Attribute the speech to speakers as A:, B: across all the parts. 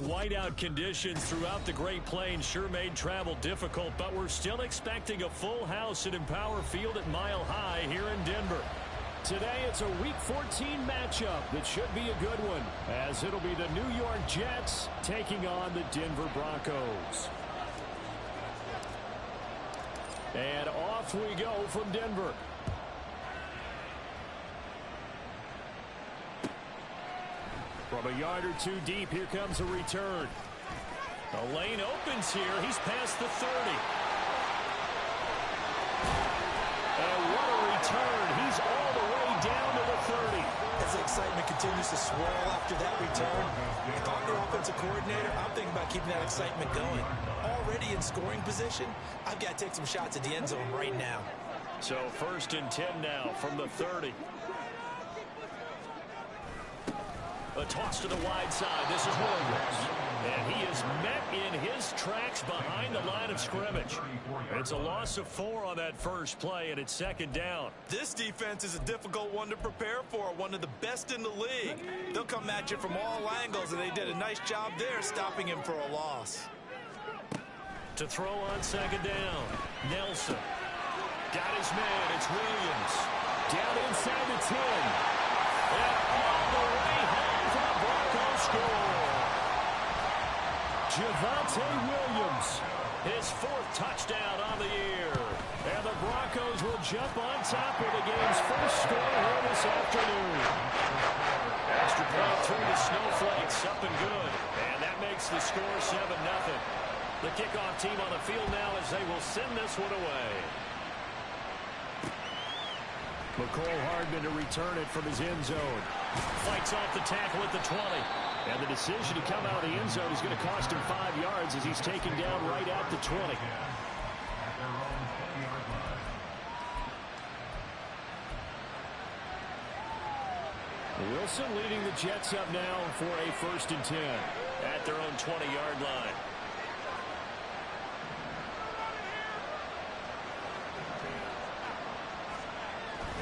A: whiteout conditions throughout the Great Plains sure made travel difficult, but we're still expecting a full house at Empower Field at Mile High here in Denver. Today, it's a Week 14 matchup that should be a good one, as it'll be the New York Jets taking on the Denver Broncos. And off we go from Denver. From a yard or two deep, here comes a return. The lane opens here. He's past the 30. And what a return. He's all the way down to the 30.
B: As the excitement continues to swirl after that return, if I'm the offensive coordinator, I'm thinking about keeping that excitement going. Already in scoring position, I've got to take some shots at the end zone right now.
A: So 1st and 10 now from the 30. A toss to the wide side. This is Williams. And he is met in his tracks behind the line of scrimmage. It's a loss of 4 on that first play, and it's 2nd down.
B: This defense is a difficult one to prepare for, one of the best in the league. They'll come at you from all angles, and they did a nice job there stopping him for a loss.
A: To throw on 2nd down, Nelson. Got his man. It's Williams. Down inside the 10. And all the way home for the Broncos score. Javonte Williams, his 4th touchdown on the year. And the Broncos will jump on top of the game's first score here this afternoon. Extra point through the Snowflakes, up and good. And that makes the score 7-0. The kickoff team on the field now as they will send this one away. McCole Hardman to return it from his end zone. Fights off the tackle at the 20. And the decision to come out of the end zone is going to cost him 5 yards as he's taken down right at the 20. Wilson leading the Jets up now for a 1st and 10 at their own 20-yard line.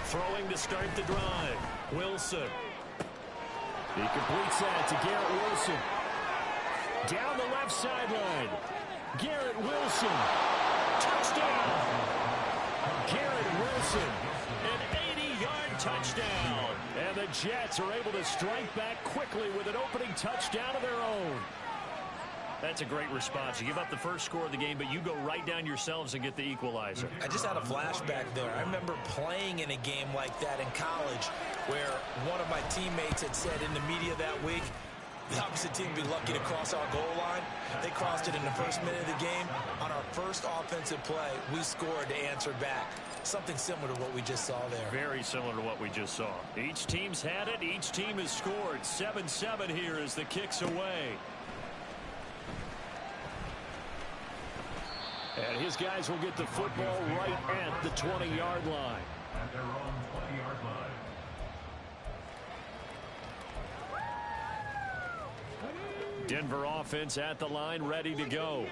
A: Throwing to start the drive. Wilson. He completes that to Garrett Wilson. Down the left sideline. Garrett Wilson. Touchdown. Garrett Wilson. An 80-yard touchdown. And the Jets are able to strike back quickly with an opening touchdown of their own. That's a great response. You give up the first score of the game, but you go right down yourselves and get the equalizer.
B: I just had a flashback there. I remember playing in a game like that in college where one of my teammates had said in the media that week, the opposite team would be lucky to cross our goal line. They crossed it in the first minute of the game. On our first offensive play, we scored to answer back. Something similar to what we just saw there.
A: Very similar to what we just saw. Each team's had it. Each team has scored. 7-7 here as the kick's away. And his guys will get the football right at the 20-yard line.
C: At their own 20-yard line.
A: Denver offense at the line, ready to go.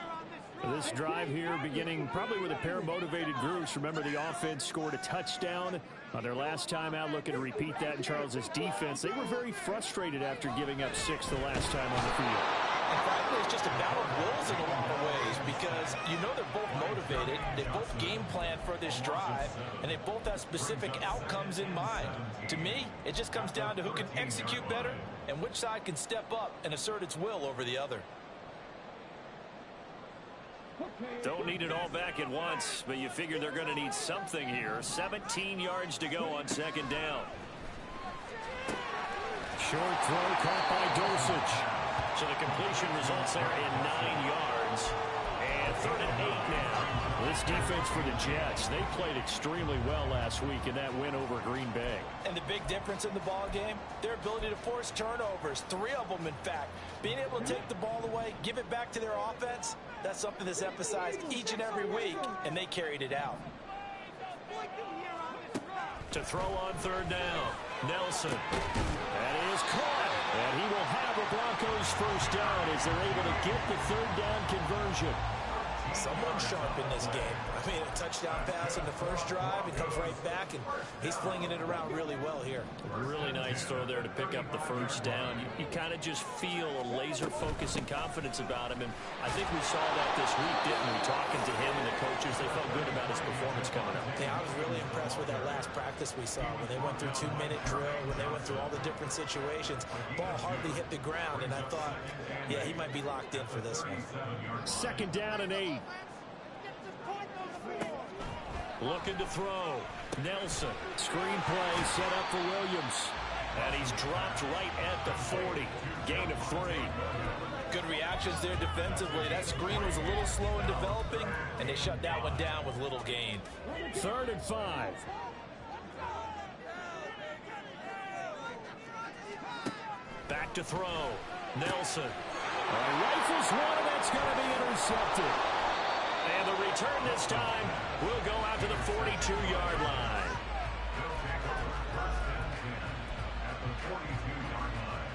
A: This drive here beginning probably with a pair of motivated groups. Remember, the offense scored a touchdown on their last time out, looking to repeat that in Charles's defense. They were very frustrated after giving up 6 the last time on the field.
B: And frankly, it's just a battle of wills in a lot of ways because you know they're both motivated, they both game plan for this drive, and they both have specific outcomes in mind. To me, it just comes down to who can execute better and which side can step up and assert its will over the other.
A: Don't need it all back at once, but you figure they're going to need something here. 17 yards to go on 2nd down. Short throw caught by Dulcich. So the completion results there in 9 yards. And 3rd and 8 now. This defense for the Jets, they played extremely well last week in that win over Green Bay.
B: And the big difference in the ball game, their ability to force turnovers, 3 of them in fact. Being able to take the ball away, give it back to their offense, that's something that's emphasized each and every week, and they carried it out.
A: To throw on 3rd down, Nelson. That is caught. And he will have a Broncos 1st down as they're able to get the 3rd down conversion.
B: Someone sharp in this game. I mean, a touchdown pass in the first drive. He comes right back, and he's flinging it around really well here.
A: Really nice throw there to pick up the first down. You kind of just feel a laser focus and confidence about him, and I think we saw that this week, didn't we? Talking to him and the coaches, they felt good about his performance coming up.
B: Yeah, I was really impressed with that last practice we saw when they went through 2-minute drill, when they went through all the different situations. Ball hardly hit the ground, and I thought, yeah, he might be locked in for this one.
A: 2nd down and 8. Looking to throw. Nelson. Screen play set up for Williams. And he's dropped right at the 40. Gain of 3.
B: Good reactions there defensively. That screen was a little slow in developing, and they shut that one down with little gain.
A: 3rd and 5. Back to throw. Nelson. Rifles one, and that's going to be intercepted. And the return this time will go out to the 42-yard line.
C: At the 42-yard line.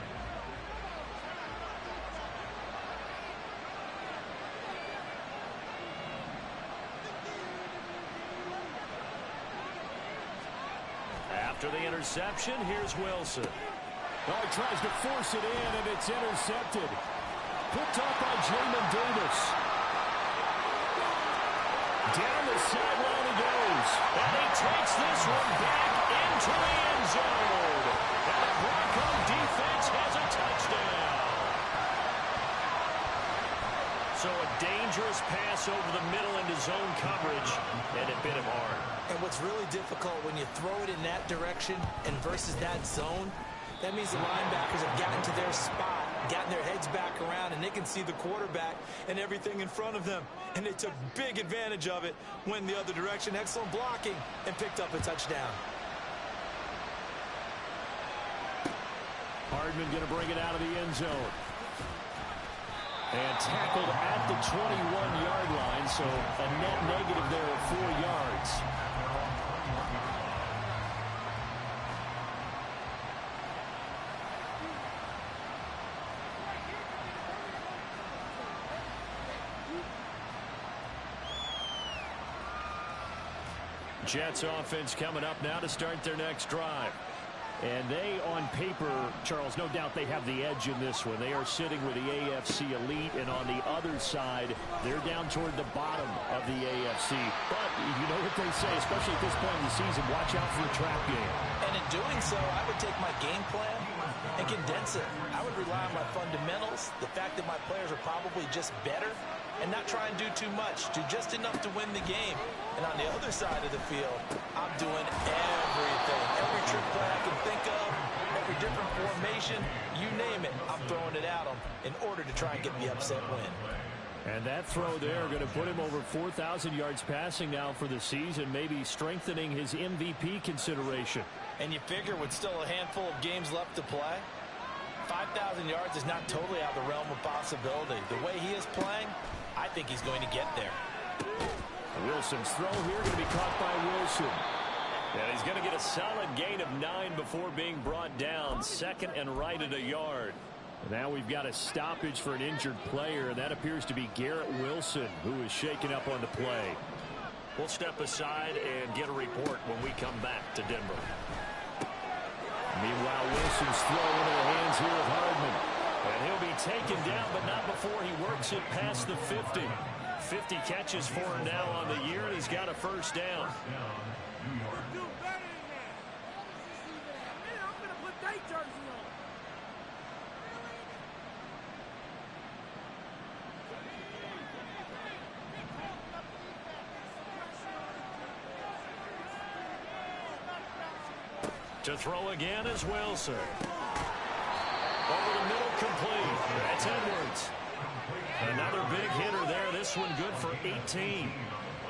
A: After the interception, here's Wilson. Oh, he tries to force it in, and it's intercepted. Picked up by Jamin Davis. Down the sideline he goes. And he takes this one back into the end zone. And the Bronco defense has a touchdown. So a dangerous pass over the middle into zone coverage, and it bit him hard.
B: And what's really difficult when you throw it in that direction and versus that zone, that means the linebackers have gotten to their spot, gotten their heads back around, and they can see the quarterback and everything in front of them. And they took big advantage of it, went the other direction, excellent blocking, and picked up a touchdown.
A: Hardman going to bring it out of the end zone. And tackled at the 21-yard line, so a net negative there of 4 yards. Jets offense coming up now to start their next drive. And they, on paper, Charles, no doubt they have the edge in this one. They are sitting with the AFC elite, and on the other side, they're down toward the bottom of the AFC. But you know what they say, especially at this point in the season, watch out for the trap game.
B: And in doing so, I would take my game plan and condense it. I would rely on my fundamentals, the fact that my players are probably just better, and not try and do too much, do just enough to win the game. And on the other side of the field, I'm doing everything. Every trick play I can think of, every different formation, you name it, I'm throwing it at them in order to try and get the upset win.
A: And that throw there going to put him over 4,000 yards passing now for the season, maybe strengthening his MVP consideration.
B: And you figure with still a handful of games left to play, 5,000 yards is not totally out of the realm of possibility. The way he is playing, I think he's going to get there.
A: Wilson's throw here going to be caught by Wilson. And he's going to get a solid gain of 9 before being brought down. 2nd and right at a yard. Now we've got a stoppage for an injured player, and that appears to be Garrett Wilson, who is shaken up on the play. We'll step aside and get a report when we come back to Denver. Meanwhile, Wilson's throw into the hands here of Hardman. And he'll be taken down, but not before he works it past the 50. 50 catches for him now on the year, and he's got a first down. To throw again is Wilson. Over the middle, complete. That's Edwards. Another big hitter there. This one good for 18.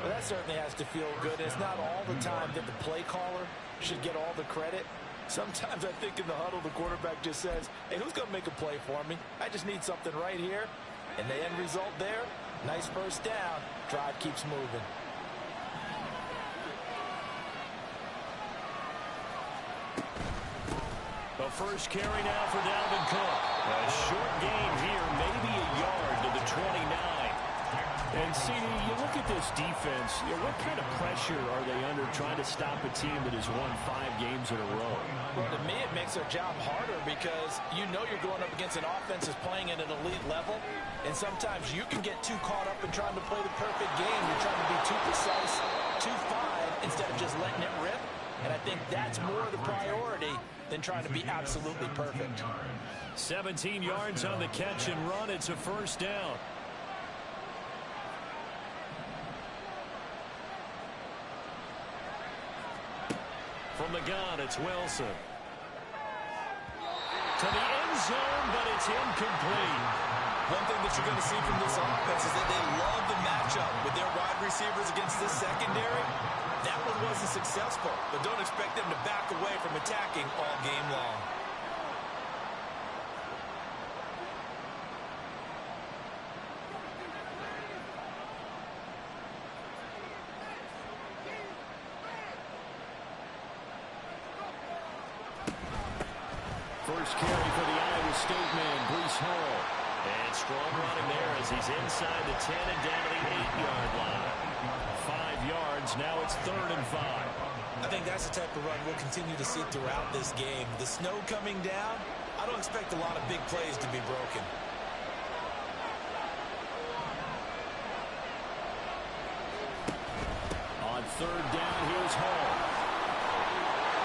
B: Well, that certainly has to feel good. It's not all the time that the play caller should get all the credit. Sometimes I think in the huddle, the quarterback just says, hey, who's going to make a play for me? I just need something right here. And the end result there, nice first down. Drive keeps moving.
A: The first carry now for Dalvin Cook. A short gain here, maybe a yard to the 29. And CD, at this defense, what kind of pressure are they under trying to stop a team that has won 5 games in a row?
B: Well, to me, it makes their job harder because you know you're going up against an offense that's playing at an elite level, and sometimes you can get too caught up in trying to play the perfect game. You're trying to be too precise, too fine, instead of just letting it rip. And I think that's more the priority than trying to be absolutely perfect.
A: 17 yards on the catch and run. It's a first down. From the gun, it's Wilson. To the end zone, but it's incomplete.
B: One thing that you're going to see from this offense is that they love the matchup with their wide receivers against this secondary. That one wasn't successful, but don't expect them to back away from attacking all game long.
A: First carry for the Iowa State man, Breece Hall. And strong running there as he's inside the 10 and down to the 8-yard line. 5 yards, now it's 3rd and 5.
B: I think that's the type of run we'll continue to see throughout this game. The snow coming down, I don't expect a lot of big plays to be broken.
A: On 3rd down, here's Hall.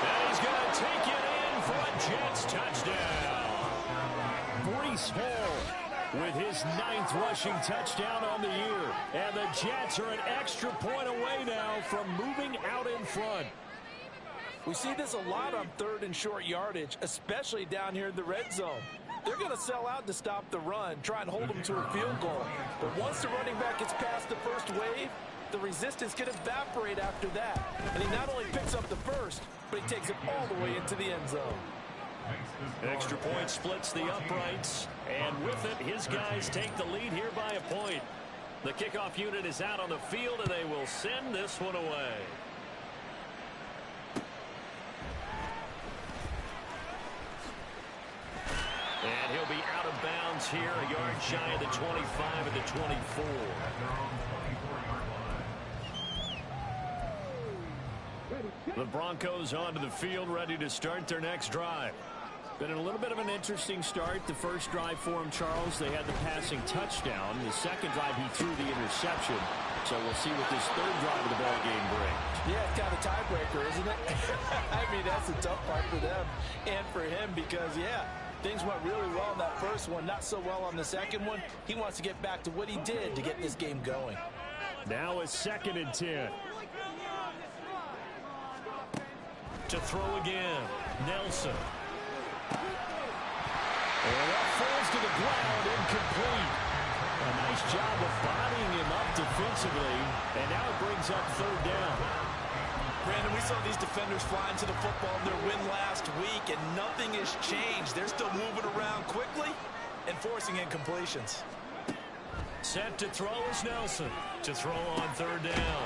A: And he's going to take it in for a Jets touchdown. Breece Hall with his 9th rushing touchdown on the year. And the Jets are an extra point away now from moving out in front.
B: We see this a lot on 3rd and short yardage, especially down here in the red zone. They're going to sell out to stop the run, try and hold them to a field goal. But once the running back gets past the first wave, the resistance can evaporate after that. And he not only picks up the first, but he takes it all the way into the end zone.
A: Extra point splits the uprights, and with it, his guys take the lead here by a point. The kickoff unit is out on the field, and they will send this one away. And he'll be out of bounds here, a yard shy of the 25 at the 24. The Broncos onto the field, ready to start their next drive. Been a little bit of an interesting start. The first drive for him, Charles, they had the passing touchdown. The second drive, he threw the interception. So we'll see what this 3rd drive of the ball game brings.
B: Yeah, it's kind of a tiebreaker, isn't it? I mean, that's the tough part for them and for him because, yeah, things went really well in that first one, not so well on the second one. He wants to get back to what he did to get this game going.
A: Now it's 2nd and 10. To throw again, Nelson. And that falls to the ground, incomplete. A nice job of bodying him up defensively, and now it brings up 3rd down.
B: Brandon, we saw these defenders flying to the football in their win last week, and nothing has changed. They're still moving around quickly and forcing incompletions.
A: Set to throw is Nelson. To throw on 3rd down.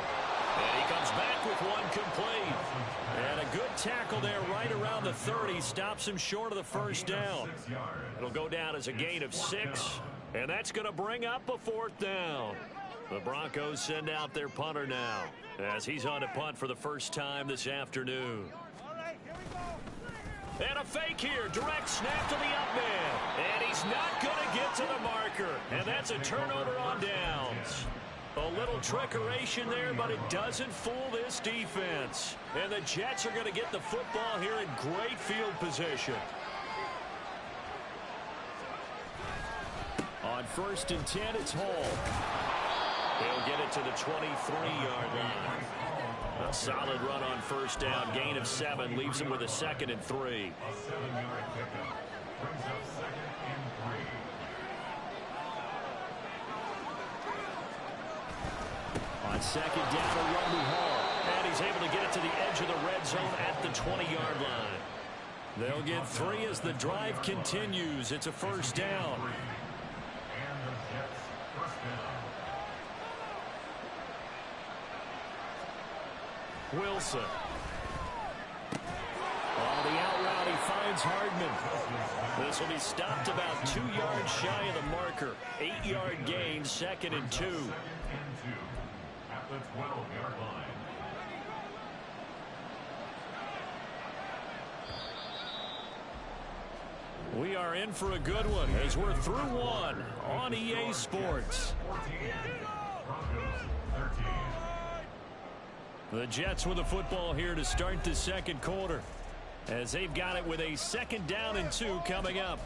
A: And he comes back with one complete. And a good tackle there right around the 30. Stops him short of the first down. It'll go down as a gain of 6. And that's going to bring up a 4th down. The Broncos send out their punter now, as he's on to punt for the first time this afternoon. And a fake here. Direct snap to the up man. And he's not going to get to the marker. And that's a turnover on downs. A little trickeration there, but it doesn't fool this defense. And the Jets are going to get the football here in great field position. On 1st and 10, it's Hall. He'll get it to the 23-yard line. A solid run on 1st down. Gain of 7 leaves him with a 2nd and 3.
C: A 7-yard pickup brings up 2nd and 3.
A: On 2nd down, a run to Hall. And he's able to get it to the edge of the red zone at the 20-yard line. They'll get 3 as the drive continues. It's a 1st down.
C: And the Jets first down.
A: Wilson. On the out route, he finds Hardman. This will be stopped about 2 yards shy of the marker. 8-yard gain, 2nd and 2.
C: at the 12-yard line.
A: We are in for a good one as we're through one on EA Sports.
C: 14. Broncos 13.
A: The Jets with the football here to start the second quarter as they've got it with a 2nd down and 2 coming up.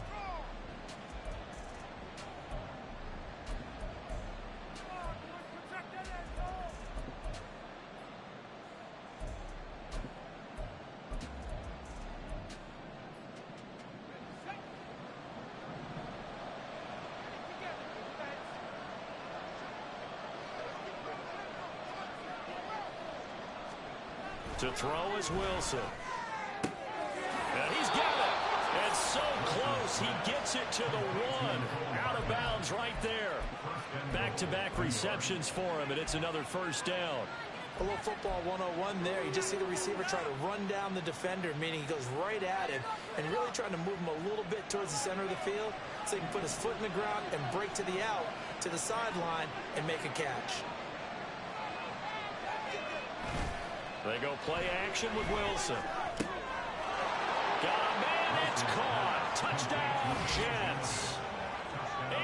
A: To throw is Wilson. And he's got it. And so close. He gets it to the 1. Out of bounds right there. Back-to-back receptions for him, and it's another 1st down.
B: A little football 101 there. You just see the receiver try to run down the defender, meaning he goes right at him and really trying to move him a little bit towards the center of the field so he can put his foot in the ground and break to the out, to the sideline, and make a catch.
A: They go play action with Wilson. Got a man, it's caught. Touchdown, Jets.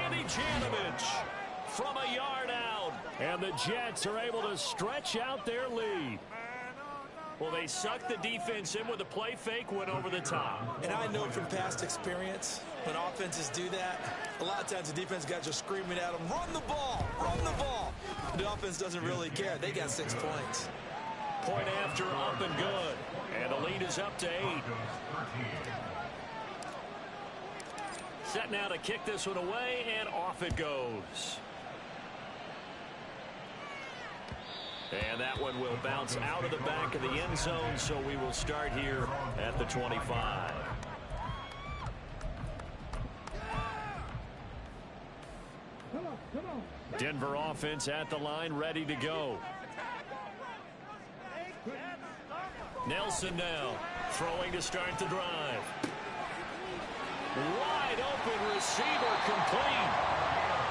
A: Andy Janovich from a yard out. And the Jets are able to stretch out their lead. Well, they sucked the defense in with a play fake, went over the top.
B: And I know from past experience, when offenses do that, a lot of times the defense guys are screaming at them, run the ball, run the ball. The offense doesn't really care. They got 6 points.
A: Point after, up and good. And the lead is up to 8. Set now to kick this one away, and off it goes. And that one will bounce out of the back of the end zone, so we will start here at the 25. Denver offense at the line, ready to go. Nelson now throwing to start the drive. Wide open receiver, complete.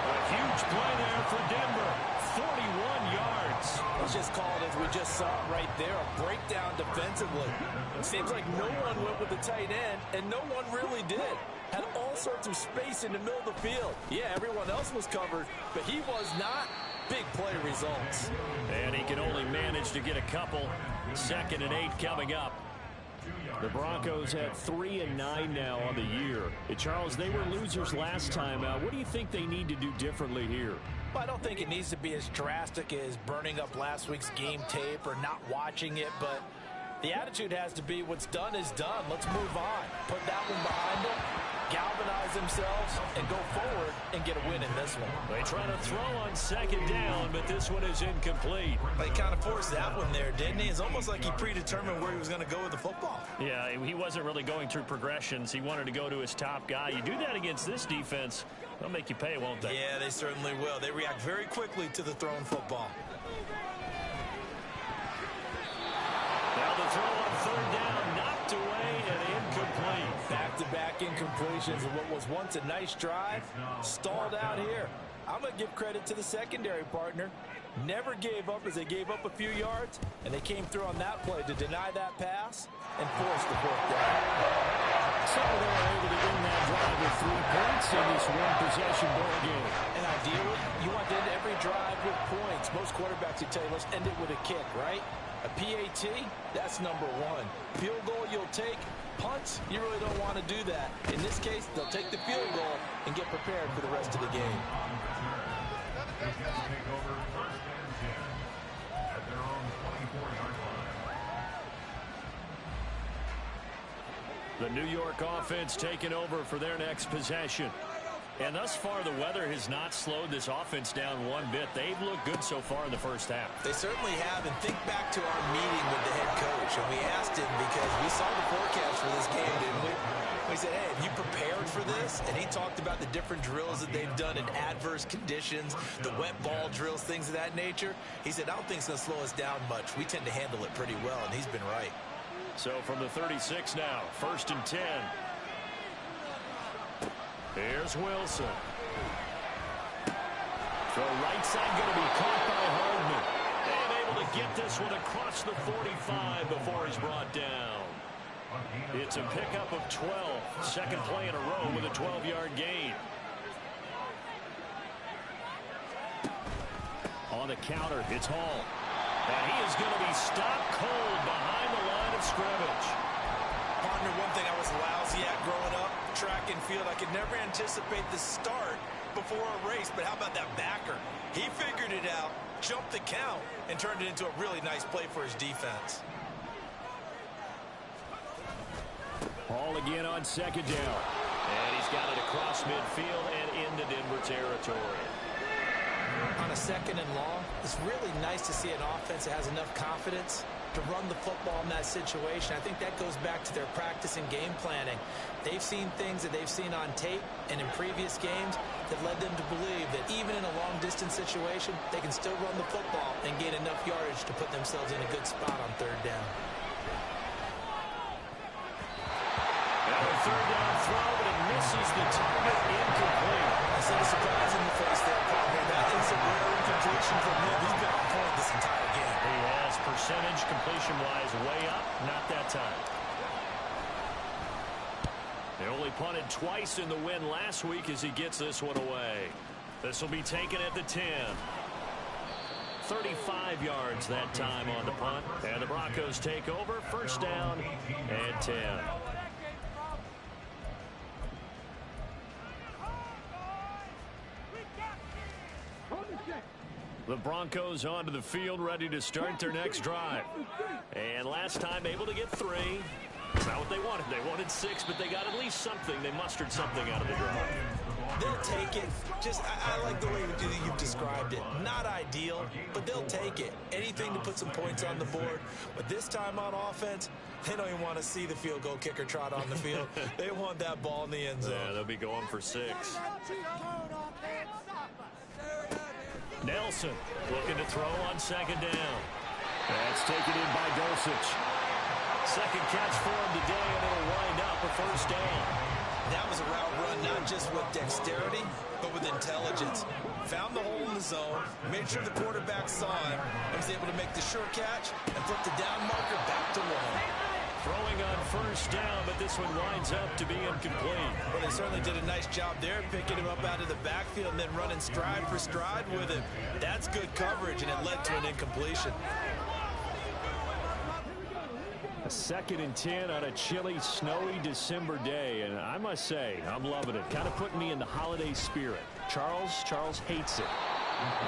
A: A huge play there for Denver. 41 yards.
B: It's just called, as we just saw right there, a breakdown defensively. It seems like no one went with the tight end, and no one really did. Had all sorts of space in the middle of the field. Yeah, everyone else was covered, but he was not. Big play results.
A: And he can only manage to get a couple. 2nd and 8 coming up. The Broncos have 3 and 9 now on the year. Charles, they were losers last time out. What do you think they need to do differently here?
B: Well, I don't think it needs to be as drastic as burning up last week's game tape or not watching it, but the attitude has to be what's done is done. Let's move on. Put that one behind them, galvanize themselves, and go forward and get a win in this one.
A: They try to throw on 2nd down, but this one is incomplete.
B: They kind of forced that one there, didn't he? It's almost like he predetermined where he was going to go with the football.
A: Yeah, he wasn't really going through progressions. He wanted to go to his top guy. You do that against this defense, they'll make you pay, won't they?
B: Yeah, they certainly will. They react very quickly to the thrown football.
A: Now the throw on 3rd down, knocked away and incomplete.
B: Back-to-back incompletions of what was once a nice drive, stalled out here. I'm going to give credit to the secondary partner. Never gave up as they gave up a few yards, and they came through on that play to deny that pass and force the 4th down.
A: So they're able to win that drive with 3 points in this one-possession ball game.
B: And ideally, you want to end every drive with points. Most quarterbacks would tell you, let's end it with a kick, right? A PAT, that's number 1. Field goal you'll take. Punts, you really don't want to do that. In this case, they'll take the field goal and get prepared for the rest of the game.
C: The Jets take over 1st and 10 at their own 24-yard line.
A: The New York offense taking over for their next possession. And thus far, the weather has not slowed this offense down one bit. They've looked good so far in the first half.
B: They certainly have. And think back to our meeting with the head coach. And we asked him because we saw the forecast for this game, didn't we? We said, hey, have you prepared for this? And he talked about the different drills that they've done in adverse conditions, the wet ball drills, things of that nature. He said, I don't think it's going to slow us down much. We tend to handle it pretty well, and he's been right.
A: So from the 36 now, 1st and 10. Here's Wilson. Throw right side going to be caught by Hardman. get this one across the 45 before he's brought down. It's a pickup of 12. Second play in a row with a 12-yard gain. On the counter, it's Hall. And he is going to be stopped cold behind the line of scrimmage.
B: Partner, one thing I was lousy at growing up, track and field, I could never anticipate the start before a race, but how about that backer? He figured it out, jumped the count, and turned it into a really nice play for his defense.
A: Hall again on second down. And he's got it across midfield and into Denver territory.
B: On a second and long, it's really nice to see an offense that has enough confidence to run the football in that situation. I think that goes back to their practice and game planning. They've seen things that they've seen on tape and in previous games that led them to believe that even in a long-distance situation, they can still run the football and gain enough yardage to put themselves in a good spot on third down.
A: Now a third down throw, but it misses the target, incomplete.
B: I see a surprise in the face there, partner. That is a rare incompletion from him. He's been on point this entire game.
A: He has percentage completion-wise way up, not that time. They only punted twice in the win last week as he gets this one away. This will be taken at the 10. 35 yards that time on the punt. And the Broncos take over, first down and 10. The Broncos onto the field, ready to start their next drive. And last time able to get 3. It's not what they wanted. They wanted 6, but they got at least something. They mustered something out of the drive.
B: They'll take it. I like the way you've described it. Not ideal, but they'll take it. Anything to put some points on the board. But this time on offense, they don't even want to see the field goal kicker trot on the field. They want that ball in the end zone.
A: Yeah, they'll be going for 6. Nelson looking to throw on second down. That's taken in by Dulcich. Second catch for him today, and it'll wind up a first down.
B: That was a route run not just with dexterity, but with intelligence. Found the hole in the zone, made sure the quarterback saw him, and was able to make the sure catch and flip the down marker back to 1.
A: Throwing on first down, but this one winds up to be incomplete.
B: Well, they certainly did a nice job there, picking him up out of the backfield and then running stride for stride with him. That's good coverage, and it led to an incompletion.
A: A 2nd and 10 on a chilly, snowy December day, and I must say, I'm loving it. Kind of putting me in the holiday spirit. Charles hates it.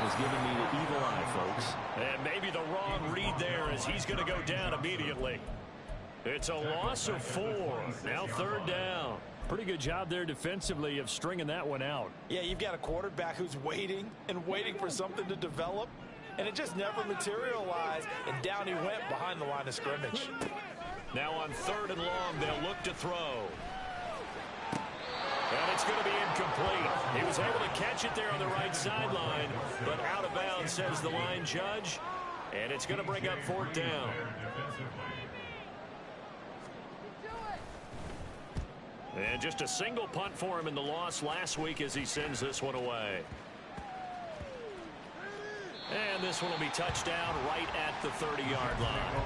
A: He's giving me the evil eye, folks. And maybe the wrong read there as he's going to go down immediately. It's a loss of 4. Now third down. Pretty good job there defensively of stringing that one out.
B: Yeah, you've got a quarterback who's waiting and waiting for something to develop, and it just never materialized, and down he went behind the line of scrimmage.
A: Now on third and long, they'll look to throw. And it's going to be incomplete. He was able to catch it there on the right sideline, but out of bounds, says the line judge. And it's going to bring up fourth down. And just a single punt for him in the loss last week as he sends this one away. And this one will be touched down right at the 30-yard line.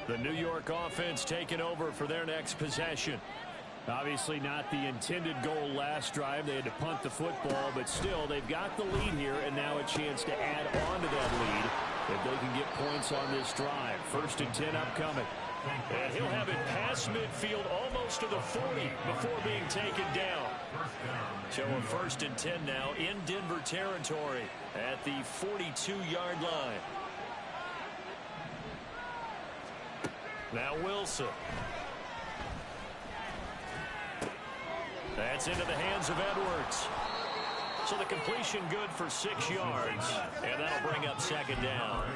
A: The New York offense taking over for their next possession. Obviously not the intended goal last drive. They had to punt the football, but still they've got the lead here, and now a chance to add on to that lead if they can get points on this drive. 1st and 10 upcoming. And he'll have it past midfield almost to the 40 before being taken down. So a 1st and 10 now in Denver territory at the 42-yard line. Now Wilson. That's into the hands of Edwards. So the completion good for 6 yards, and that'll bring up second down.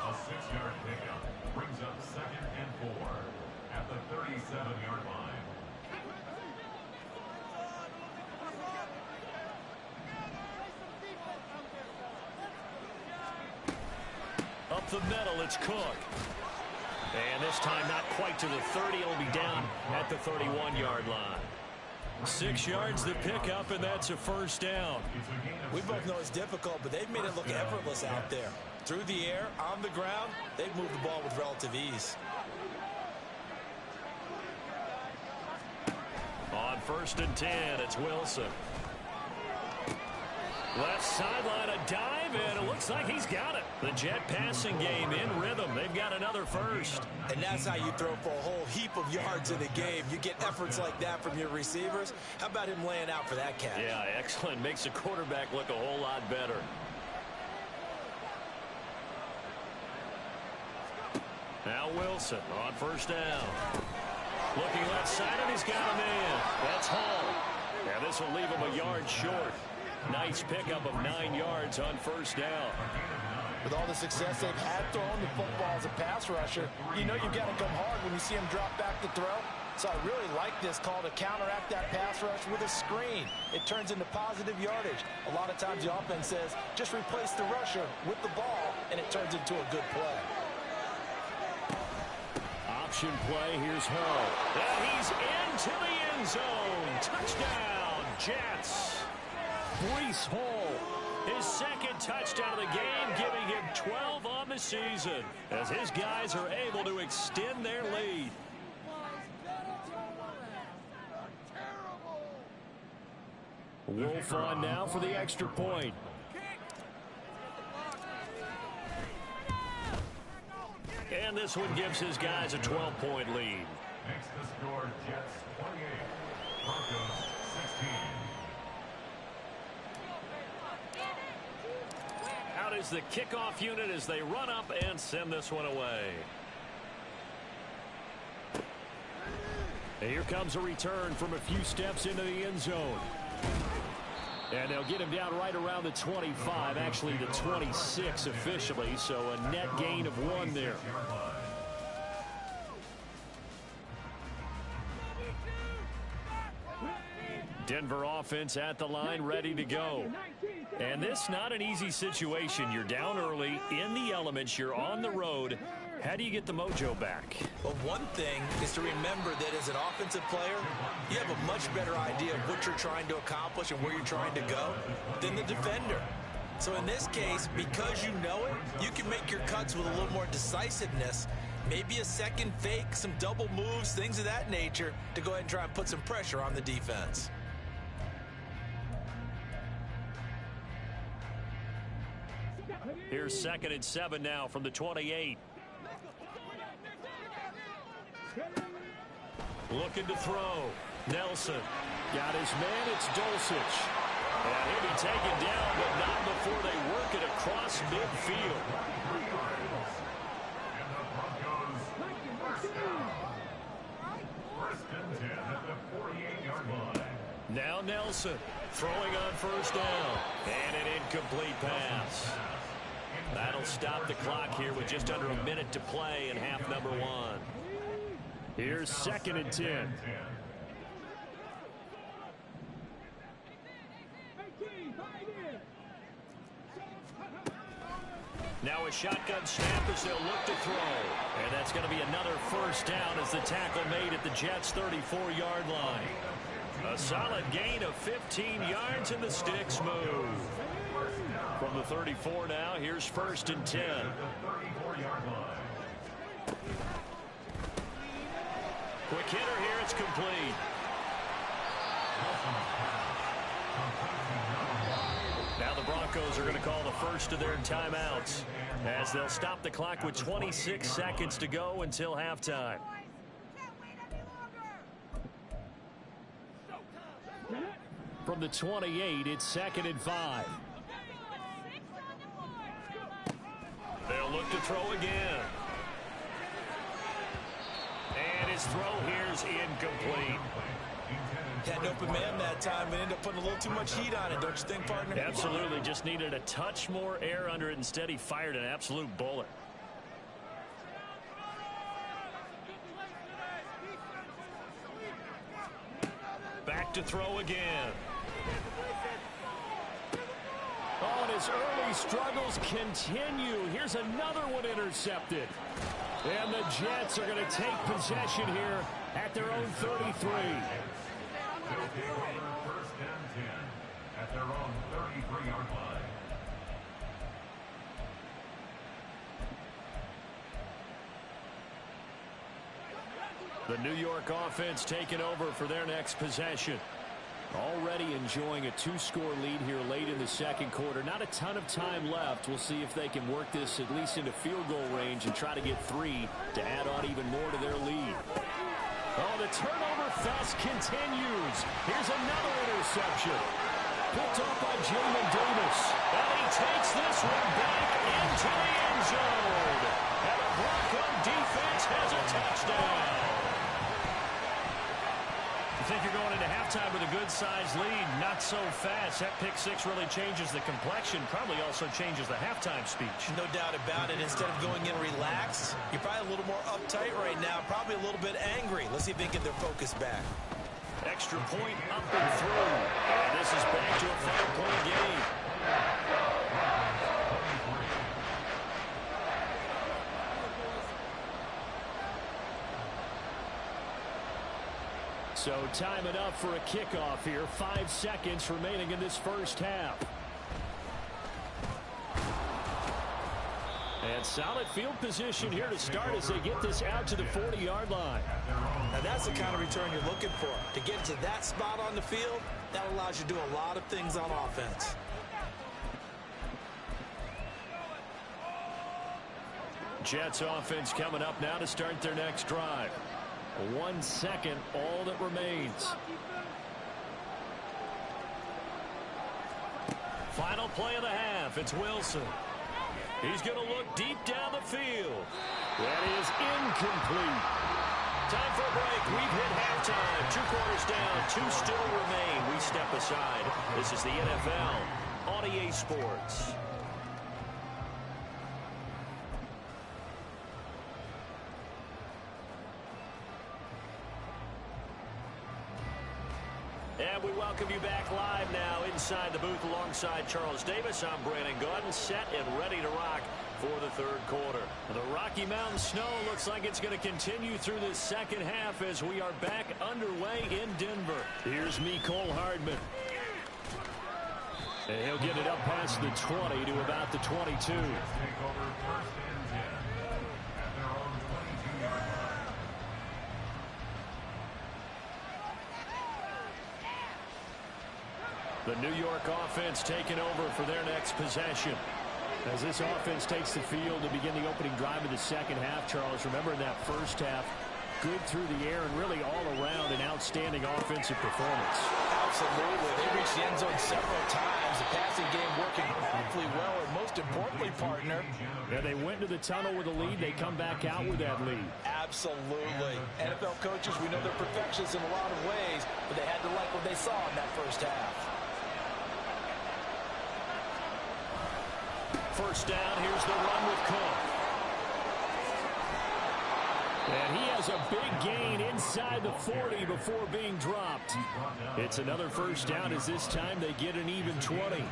C: A 6-yard pickup brings up 2nd and 4 at the 37-yard line.
A: the middle. It's Cook. And this time not quite to the 30. It'll be down at the 31-yard line. 6 yards the pickup, and that's a first down.
B: We both know it's difficult, but they've made it look effortless out there. Through the air, on the ground, they've moved the ball with relative ease.
A: On 1st and 10, it's Wilson. Left sideline, a dive, and it looks like he's got it. The Jet passing game in rhythm. They've got another first.
B: And that's how you throw for a whole heap of yards in a game. You get efforts like that from your receivers. How about him laying out for that catch?
A: Yeah, excellent. Makes the quarterback look a whole lot better. Now Wilson on 1st down. Looking left side, and he's got a man. That's Hall. And this will leave him a yard short. Nice pickup of 9 yards on 1st down.
D: With all the success they've had throwing the football as a pass rusher, you know you've got to come hard when you see him drop back to throw. So I really like this call to counteract that pass rush with a screen. It turns into positive yardage. A lot of times the offense says, just replace the rusher with the ball, and it turns into a good play.
A: Option play, here's Hall. And he's into the end zone. Touchdown, Jets. Breece Hall, his 2nd touchdown of the game, giving him 12 on the season as his guys are able to extend their lead. Wolf on now for the extra point. And this one gives his guys a 12-point lead.
C: Next to score, Jets 28, Broncos 16.
A: Out is the kickoff unit as they run up and send this one away. And here comes a return from a few steps into the end zone. And they'll get him down right around the 25, actually the 26 officially, so a net gain of 1 there. Denver offense at the line, ready to go. And this not an easy situation. You're down early, in the elements, you're on the road. How do you get the mojo back?
B: But one thing is to remember that as an offensive player, you have a much better idea of what you're trying to accomplish and where you're trying to go than the defender. So in this case, because you know it, you can make your cuts with a little more decisiveness, maybe a second fake, some double moves, things of that nature, to go ahead and try and put some pressure on the defense.
A: Here's 2nd and 7 now from the 28. Looking to throw. Nelson got his man. It's Dulcich. And he'll be taken down, but not before they work it across midfield.
C: And the Broncos first and 10 at the 48-yard line.
A: Now Nelson throwing on 1st down. And an incomplete pass. That'll stop the clock here with just under a minute to play in half number 1. Here's 2nd and 10. Now a shotgun snap as they'll look to throw. And that's going to be another 1st down as the tackle made at the Jets' 34-yard line. A solid gain of 15 yards and the sticks move. From the 34 now, here's 1st and 10. Quick hitter here, it's complete. Now the Broncos are going to call the first of their timeouts as they'll stop the clock with 26 seconds to go until halftime. From the 28, it's 2nd and 5. They'll look to throw again. And his throw here's incomplete.
B: Had an open man that time and ended up putting a little too much heat on it, don't you think, partner?
A: Absolutely. Just needed a touch more air under it. Instead, he fired an absolute bullet. Back to throw again. Oh, and his early struggles continue. Here's another one intercepted. And the Jets are going to take possession here at their own 33.
C: They'll take over first and 10 at their own 33-yard line.
A: The New York offense taking over for their next possession. Already enjoying a two-score lead here late in the second quarter. Not a ton of time left. We'll see if they can work this at least into field goal range and try to get 3 to add on even more to their lead. Oh, the turnover fest continues. Here's another interception. Picked off by Jamin Davis. And he takes this one back into the end zone. And the Bronco defense has a touchdown. You think you're going into halftime with a good-sized lead. Not so fast. That pick six really changes the complexion. Probably also changes the halftime speech.
B: No doubt about it. Instead of going in relaxed, you're probably a little more uptight right now. Probably a little bit angry. Let's see if they can get their focus back.
A: Extra point up and through. And this is back to a 5-point game. So time it up for a kickoff here. 5 seconds remaining in this first half. And solid field position here to start as they get this out to the 40-yard line.
B: Now that's the kind of return you're looking for. To get to that spot on the field, that allows you to do a lot of things on offense.
A: Jets offense coming up now to start their next drive. 1 second, all that remains. Final play of the half. It's Wilson. He's going to look deep down the field. That is incomplete. Time for a break. We've hit halftime. 2 quarters down. 2 still remain. We step aside. This is the NFL on EA Sports. And we welcome you back live now inside the booth alongside Charles Davis. I'm Brandon Gaudin, set and ready to rock for the third quarter. The Rocky Mountain snow looks like it's going to continue through this second half as we are back underway in Denver. Here's Mecole Hardman. And he'll get it up past the 20 to about the 22.
C: Take over first and 10 at their own 22-yard line.
A: The New York offense taking over for their next possession. As this offense takes the field to begin the opening drive of the second half, Charles, remember in that first half, good through the air and really all around an outstanding offensive performance.
D: Absolutely. They reached the end zone several times. The passing game working awfully well, and most importantly, partner.
A: Yeah, they went to the tunnel with a lead. They come back out with that lead.
D: Absolutely. NFL coaches, we know they're perfectionists in a lot of ways, but they had to like what they saw in that first half.
A: First down, here's the run with Cook. And he has a big gain inside the 40 before being dropped. It's another first down as this time they get an even 20.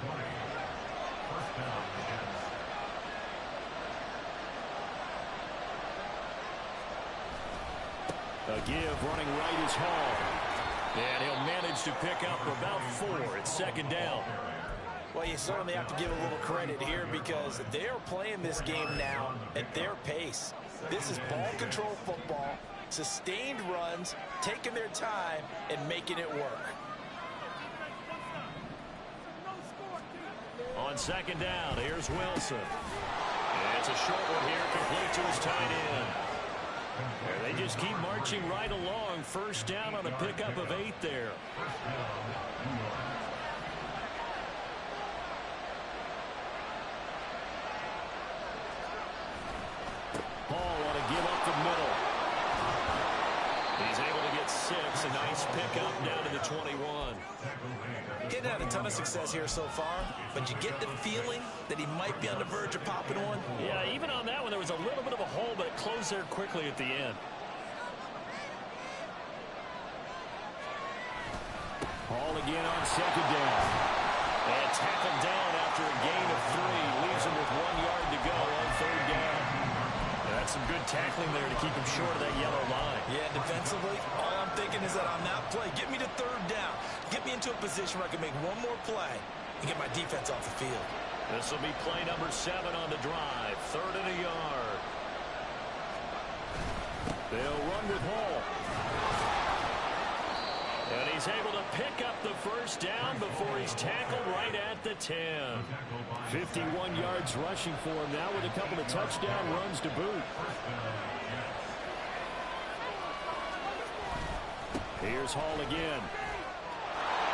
A: A give running right is Hall. And he'll manage to pick up about 4. It's second down.
D: Well, you certainly have to give a little credit here because they're playing this game now at their pace. This is ball control football, sustained runs, taking their time, and making it work.
A: On second down, here's Wilson. And it's a short one here, complete to his tight end. And they just keep marching right along. First down on a pickup of 8 there. A nice pickup down to the 21.
B: Getting had a ton of success here so far, but you get the feeling that he might be on the verge of popping one.
A: Yeah, even on that one, there was a little bit of a hole, but it closed there quickly at the end. Hall again on second down. And tackled down after a gain of 3. Leaves him with 1 yard to go on third down. That's some good tackling there to keep him short of that yellow line.
B: Yeah, defensively, all I'm thinking is that on that play, get me to third down. Get me into a position where I can make one more play and get my defense off the field.
A: This will be play number 7 on the drive. 3rd and a yard. They'll run with Hall. And he's able to pick up the first down before he's tackled right at the 10. 51 yards rushing for him now with a couple of touchdown runs to boot. Here's Hall again.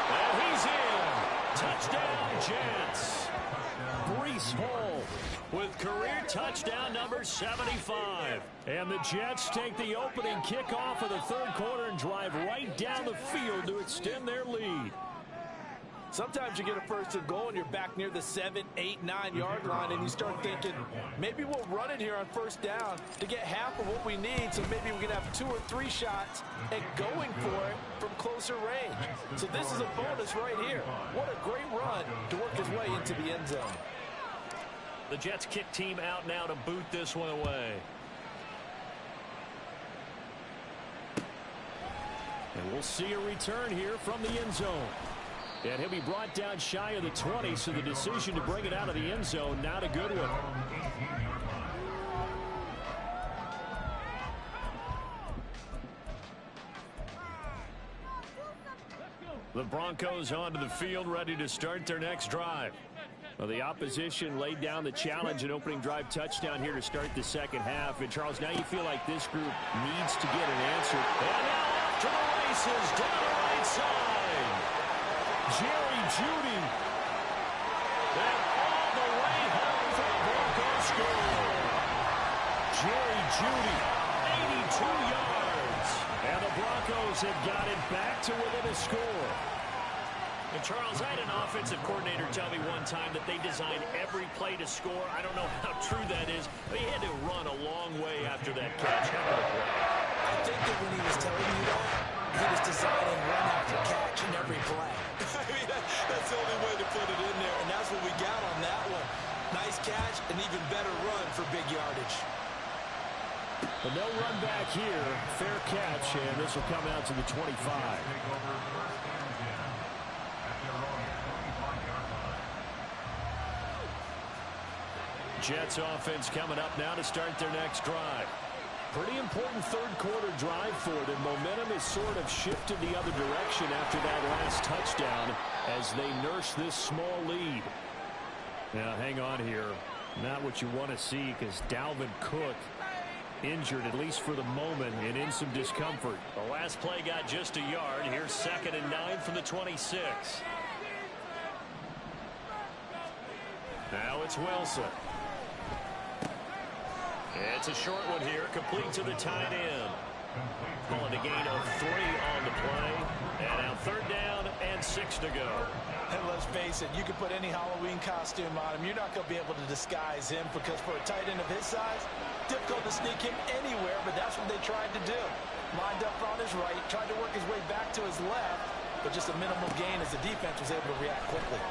A: And he's in. Touchdown, Jets. Breece Hall with career touchdown number 75. And the Jets take the opening kickoff of the third quarter and drive right down the field to extend their lead.
D: Sometimes you get a first and goal and you're back near the 7, 8, 9 yard line and you start thinking, maybe we'll run it here on first down to get half of what we need, so maybe we can have 2 or 3 shots and going for it from closer range. So this is a bonus right here. What a great run to work his way into the end zone.
A: The Jets kick team out now to boot this one away. And we'll see a return here from the end zone. And he'll be brought down shy of the 20, so the decision to bring it out of the end zone, not a good one. The Broncos onto the field, ready to start their next drive. Well, the opposition laid down the challenge, an opening drive touchdown here to start the second half. And, Charles, now you feel like this group needs to get an answer. And now off to the races down the right side. Jerry Jeudy. And all the way home for the Broncos score. Jerry Jeudy, 82 yards. And the Broncos have got it back to within a score. And Charles, I had an offensive coordinator tell me one time that they designed every play to score. I don't know how true that is, but he had to run a long way after that catch.
B: I think that when he was telling you that, he was designing run after catch in every play. I mean, that's the only way to put it in there, and that's what we got on that one. Nice catch, an even better run for big yardage.
A: But no run back here. Fair catch, and this will come out to the 25. Jets offense coming up now to start their next drive. Pretty important third quarter drive for them. Momentum has sort of shifted the other direction after that last touchdown as they nurse this small lead. Now hang on here. Not what you want to see, because Dalvin Cook injured, at least for the moment, and in some discomfort. The last play got just a yard. Here's 2nd and 9 from the 26. Now it's Wilson. It's a short one here, complete to the tight end. Calling a gain of 3 on the play. And now 3rd down and 6 to go.
D: And let's face it, you can put any Halloween costume on him. You're not going to be able to disguise him, because for a tight end of his size, difficult to sneak him anywhere, but that's what they tried to do. Lined up on his right, tried to work his way back to his left, but just a minimal gain as the defense was able to react quickly.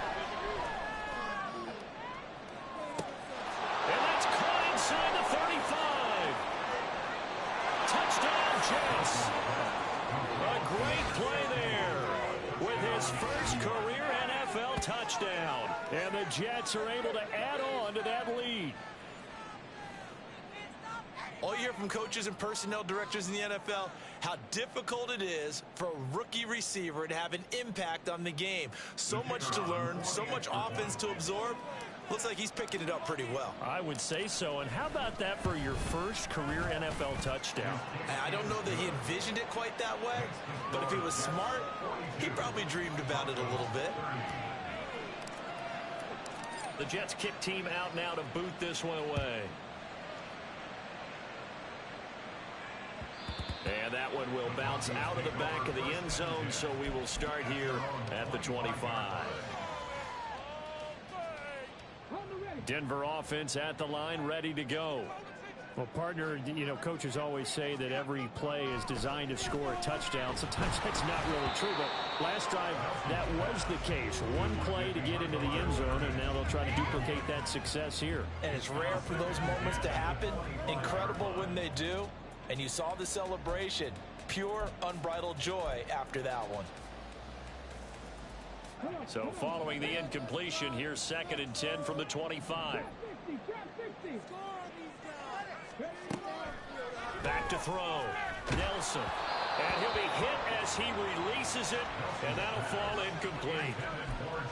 A: And that's caught inside the 35. Touchdown, Jets. A great play there with his first career NFL touchdown. And the Jets are able to add on to that lead.
B: All you hear from coaches and personnel directors in the NFL, how difficult it is for a rookie receiver to have an impact on the game. So much to learn, so much offense to absorb. Looks like he's picking it up pretty well.
A: I would say so. And how about that for your first career NFL touchdown?
B: I don't know that he envisioned it quite that way, but if he was smart, he probably dreamed about it a little bit.
A: The Jets kick team out now to boot this one away. And that one will bounce out of the back of the end zone, so we will start here at the 25. Denver offense at the line, ready to go. Well, partner, you know, coaches always say that every play is designed to score a touchdown. Sometimes that's not really true, but last drive that was the case. One play to get into the end zone, and now they'll try to duplicate that success here.
D: And it's rare for those moments to happen. Incredible when they do. And you saw the celebration. Pure, unbridled joy after that one.
A: So following the incompletion, here's 2nd and 10 from the 25. Back to throw. Nelson. And he'll be hit as he releases it, and that'll fall incomplete.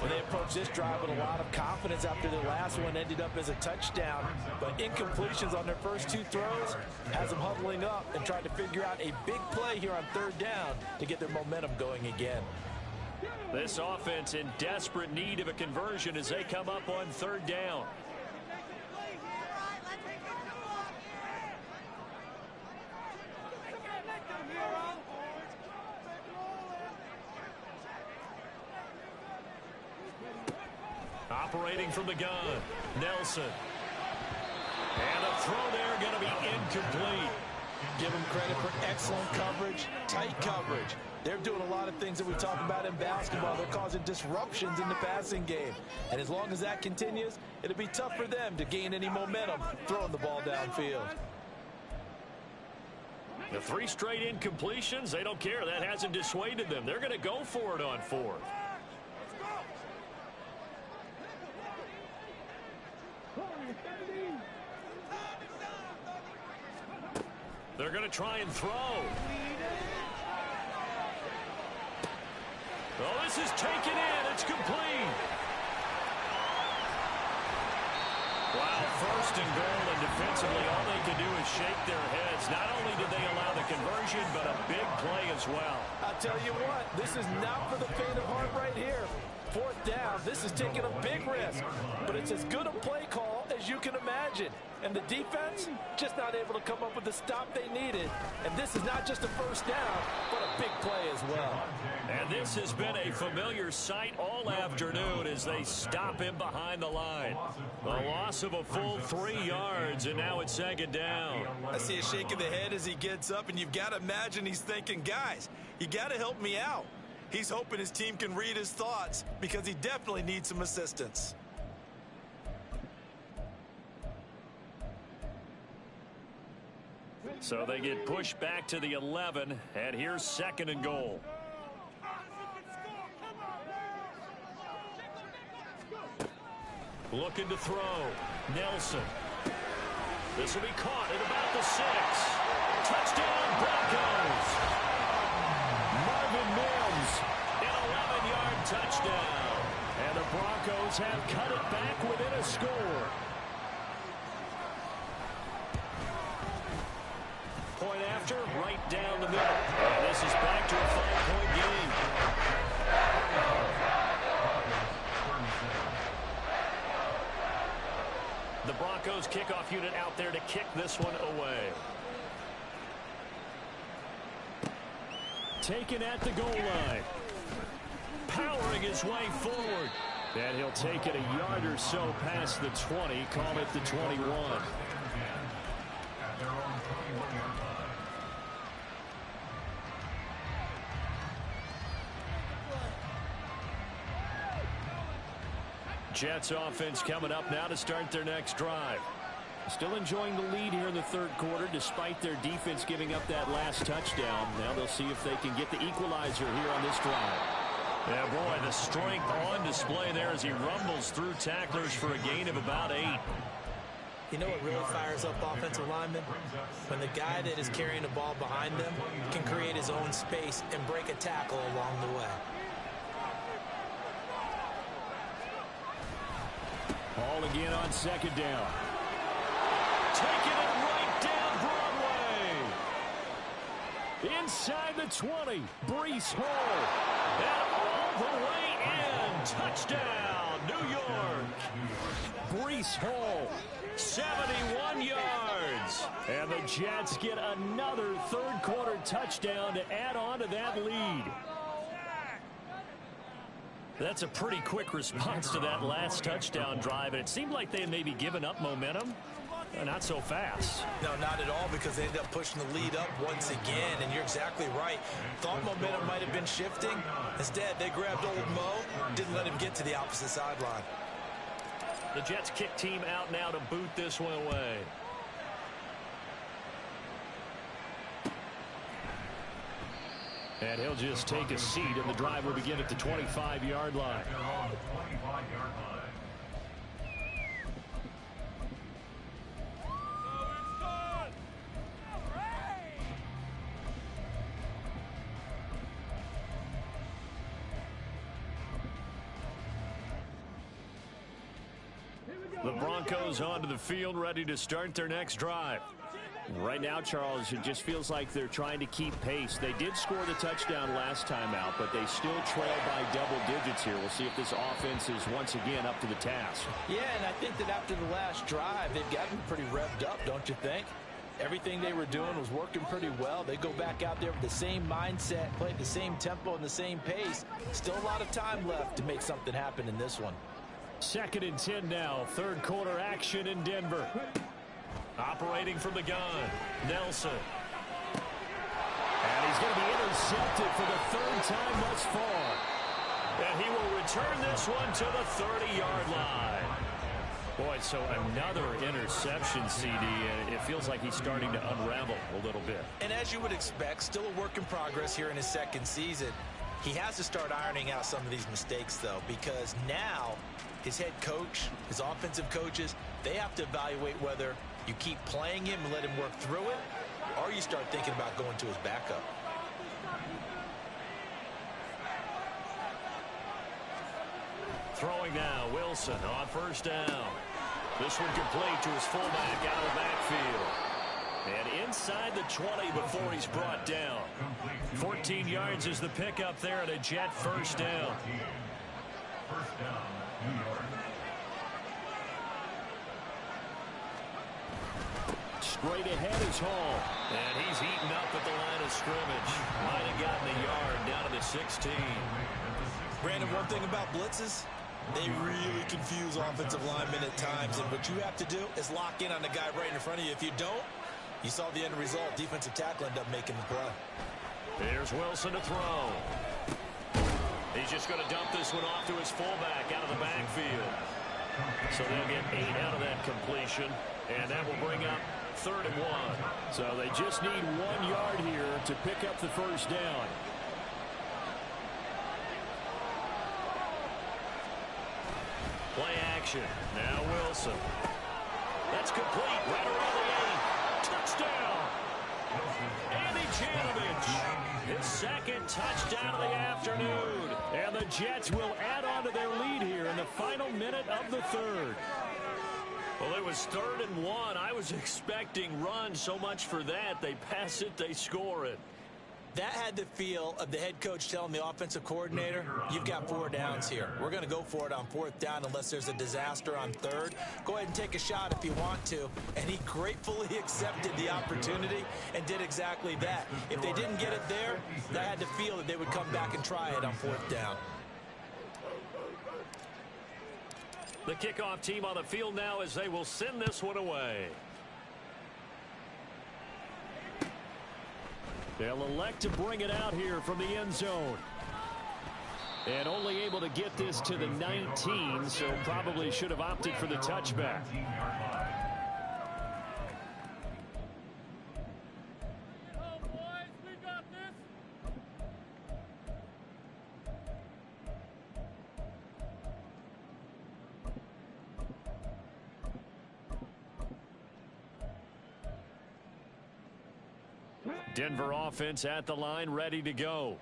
D: Well, they approached this drive with a lot of confidence after their last one ended up as a touchdown. But incompletions on their first 2 throws has them huddling up and trying to figure out a big play here on 3rd down to get their momentum going again.
A: This offense in desperate need of a conversion as they come up on 3rd down. Operating from the gun, Nelson. And a throw there going to be incomplete.
D: Give them credit for excellent coverage, tight coverage. They're doing a lot of things that we talk about in basketball. They're causing disruptions in the passing game. And as long as that continues, it'll be tough for them to gain any momentum throwing the ball downfield.
A: The 3 straight incompletions, they don't care. That hasn't dissuaded them. They're going to go for it on 4th. They're going to try and throw. Oh, this is taken in. It's complete. Wow, 1st and goal, and defensively all they can do is shake their heads. Not only did they allow the conversion, but a big play as well.
D: I'll tell you what, this is not for the faint of heart right here. 4th down, this is taking a big risk, but it's as good a play call as you can imagine. And the defense just not able to come up with the stop they needed. And this is not just a 1st down, but a big play as well.
A: And this has been a familiar sight all afternoon as they stop him behind the line. A loss of a full 3 yards, and now it's 2nd down.
B: I see a shake of the head as he gets up, and you've got to imagine he's thinking, guys, you got to help me out. He's hoping his team can read his thoughts because he definitely needs some assistance.
A: So they get pushed back to the 11, and here's 2nd and goal. Looking to throw. Nelson. This will be caught at about the 6. Touchdown, Broncos. Marvin Mims, an 11-yard touchdown. And the Broncos have cut it back within a score. Point after, right down the middle. And this is back to a 5-point game. The Broncos kickoff unit out there to kick this one away. Taken at the goal line. Powering his way forward. And he'll take it a yard or so past the 20. Call it the 21. Jets offense coming up now to start their next drive. Still enjoying the lead here in the 3rd quarter despite their defense giving up that last touchdown. Now they'll see if they can get the equalizer here on this drive. Yeah, boy, the strength on display there as he rumbles through tacklers for a gain of about 8.
D: You know what really fires up offensive linemen? When the guy that is carrying the ball behind them can create his own space and break a tackle along the way.
A: Ball again on 2nd down. Taking it right down Broadway. Inside the 20. Breece Hall. And all the way in. Touchdown, New York. Breece Hall. 71 yards. And the Jets get another 3rd quarter touchdown to add on to that lead. That's a pretty quick response to that last touchdown drive. And it seemed like they had maybe given up momentum. Not so fast.
B: No, not at all, because they ended up pushing the lead up once again, and you're exactly right. Thought momentum might have been shifting. Instead, they grabbed old Mo, didn't let him get to the opposite sideline.
A: The Jets kick team out now to boot this one away. And he'll just take a seat, and the drive will begin at the 25-yard line. The Broncos onto the field, ready to start their next drive. Right now, Charles, it just feels like they're trying to keep pace. They did score the touchdown last time out, but they still trail by double digits here. We'll see if this offense is once again up to the task.
D: Yeah, and I think that after the last drive, they've gotten pretty revved up, don't you think? Everything they were doing was working pretty well. They go back out there with the same mindset, play at the same tempo and the same pace. Still a lot of time left to make something happen in this one.
A: 2nd and 10 now. Third quarter action in Denver. Operating from the gun, Nelson. And he's going to be intercepted for the 3rd time thus far. And he will return this one to the 30-yard line. Boy, so another interception, CD, and it feels like he's starting to unravel a little bit.
B: And as you would expect, still a work in progress here in his 2nd season. He has to start ironing out some of these mistakes, though, because now his head coach, his offensive coaches, they have to evaluate whether you keep playing him and let him work through it, or you start thinking about going to his backup.
A: Throwing now, Wilson on 1st down. This one complete to his fullback out of the backfield. And inside the 20 before he's brought down. 14 yards is the pickup there at a Jet 1st down.
C: 1st down, New York.
A: Straight ahead is Hall. And he's eaten up at the line of scrimmage. Might have gotten a yard down to the 16.
B: Brandon, one thing about blitzes, they really confuse offensive linemen at times. And what you have to do is lock in on the guy right in front of you. If you don't, you saw the end result. Defensive tackle ended up making the play.
A: Here's Wilson to throw. He's just going to dump this one off to his fullback out of the backfield. So they'll get 8 out of that completion. And that will bring up 3rd and 1. So they just need 1 yard here to pick up the 1st down. Play action. Now Wilson. That's complete. Right around the 8. Touchdown. Andy Janovich. His 2nd touchdown of the afternoon. And the Jets will add on to their lead here in the final minute of the 3rd. Well, it was 3rd and 1. I was expecting run, so much for that. They pass it, they score it.
B: That had the feel of the head coach telling the offensive coordinator, you've got 4 downs here. We're going to go for it on 4th down unless there's a disaster on 3rd. Go ahead and take a shot if you want to. And he gratefully accepted the opportunity and did exactly that. If they didn't get it there, they had to feel that they would come back and try it on 4th down.
A: The kickoff team on the field now as they will send this one away. They'll elect to bring it out here from the end zone. And only able to get this to the 19, so probably should have opted for the touchback. Denver offense at the line, ready to go.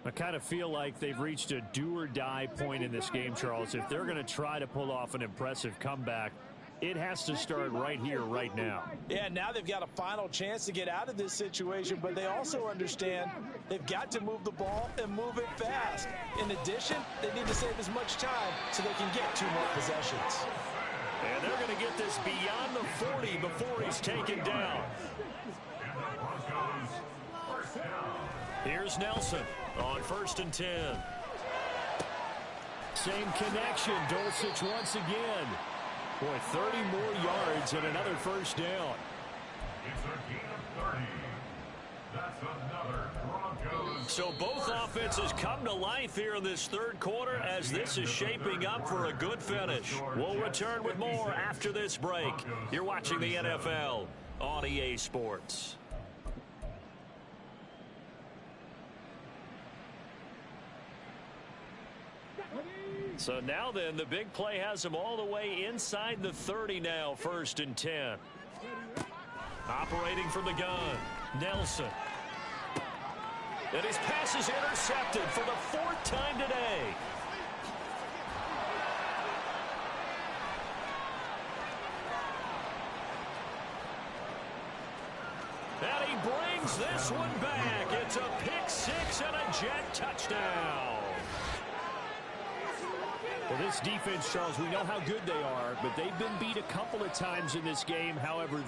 A: I kind of feel like they've reached a do-or-die point in this game, Charles. If they're going to try to pull off an impressive comeback, it has to start right here, right now.
D: Yeah, now they've got a final chance to get out of this situation, but they also understand they've got to move the ball and move it fast. In addition, they need to save as much time so they can get 2 more possessions.
A: And they're going to get this beyond the 40 before he's taken down. Here's Nelson on 1st and 10. Same connection. Dulcich once again. Boy, 30 more yards and another first down.
C: It's a gain of 30. That's another Broncos.
A: So both offenses come to life here in this third quarter as this is shaping up for a good finish. We'll return with more after this break. You're watching the NFL on EA Sports. So now then, the big play has him all the way inside the 30 now, 1st and 10. Operating from the gun, Nelson. And his pass is intercepted for the 4th time today. And he brings this one back. It's a pick 6 and a Jet touchdown. Well, this defense, Charles, we know how good they are, but they've been beat a couple of times in this game. However,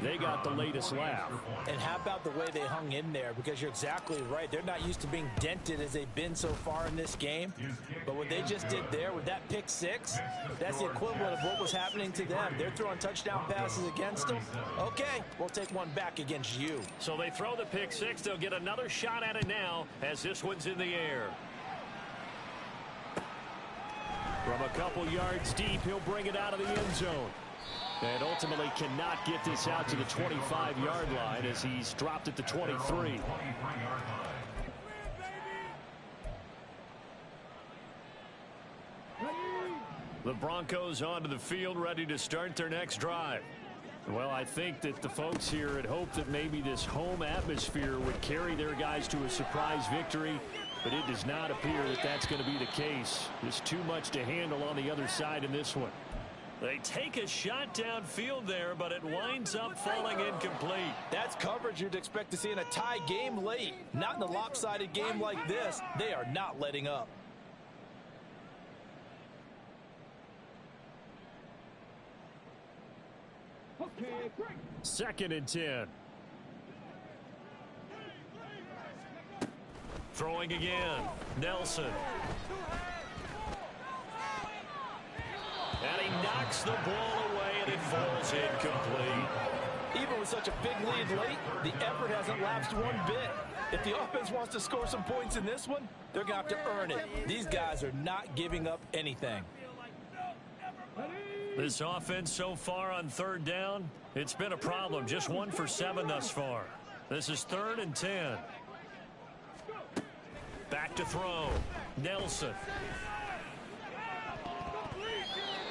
A: they got the latest laugh.
D: And how about the way they hung in there? Because you're exactly right. They're not used to being dented as they've been so far in this game. But what they just did there with that pick 6, that's the equivalent of what was happening to them. They're throwing touchdown passes against them. Okay, we'll take one back against you.
A: So they throw the pick 6. They'll get another shot at it now as this one's in the air. From a couple yards deep, he'll bring it out of the end zone. And ultimately cannot get this out to the 25-yard line as he's dropped at the 23. The Broncos onto the field, ready to start their next drive. Well, I think that the folks here had hoped that maybe this home atmosphere would carry their guys to a surprise victory. But it does not appear that that's going to be the case. There's too much to handle on the other side in this one. They take a shot downfield there, but it winds up falling incomplete.
D: That's coverage you'd expect to see in a tie game late. Not in a lopsided game like this. They are not letting up.
A: Second and 10. Throwing again, Nelson. And he knocks the ball away, and it falls incomplete.
D: Even with such a big lead late, the effort hasn't lapsed one bit. If the offense wants to score some points in this one, they're going to have to earn it. These guys are not giving up anything.
A: This offense so far on 3rd down, it's been a problem. Just 1 for 7 thus far. This is 3rd and 10. Back to throw. Nelson.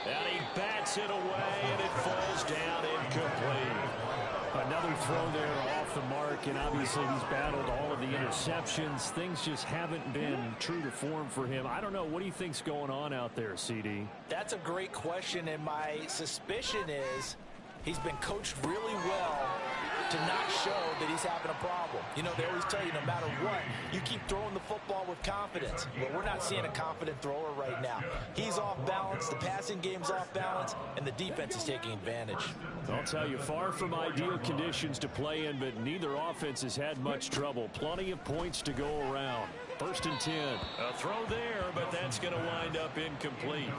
A: And he bats it away, and it falls down incomplete. Another throw there off the mark, and obviously he's battled all of the interceptions. Things just haven't been true to form for him. I don't know. What do you think's going on out there, CD?
D: That's a great question, and my suspicion is he's been coached really well to not show that he's having a problem. You know, they always tell you no matter what, you keep throwing the football with confidence. But we're not seeing a confident thrower right now. He's off balance, the passing game's off balance, and the defense is taking advantage.
A: I'll tell you, far from ideal conditions to play in, but neither offense has had much trouble. Plenty of points to go around. 1st and 10. A throw there, but that's going to wind up incomplete.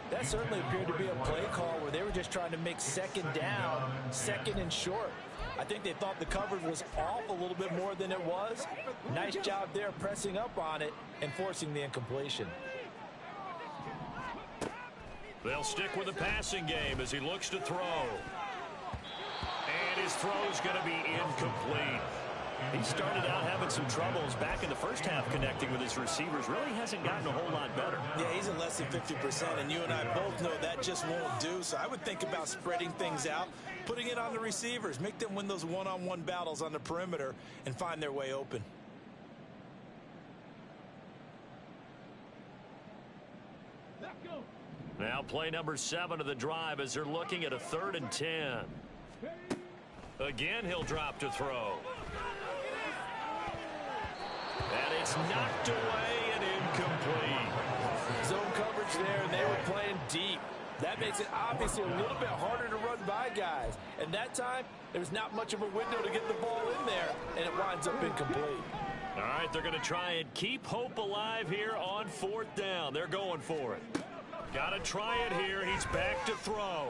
D: That certainly appeared to be a play call where they were just trying to make 2nd down, 2nd and short. I think they thought the coverage was off a little bit more than it was. Nice job there pressing up on it and forcing the incompletion.
A: They'll stick with the passing game as he looks to throw. And his throw's going to be incomplete. He started out having some troubles back in the first half connecting with his receivers. Really hasn't gotten a whole lot better.
B: Yeah, he's in less than 50%, and you and I both know that just won't do. So I would think about spreading things out, putting it on the receivers, make them win those one-on-one battles on the perimeter and find their way open.
A: Now play number 7 of the drive as they're looking at a 3rd and 10. Again, he'll drop to throw. And it's knocked away and incomplete.
D: Zone coverage there, and they were playing deep. That makes it obviously a little bit harder to run by guys. And that time, there was not much of a window to get the ball in there, and it winds up incomplete.
A: All right, they're going to try and keep hope alive here on 4th down. They're going for it. Got to try it here. He's back to throw.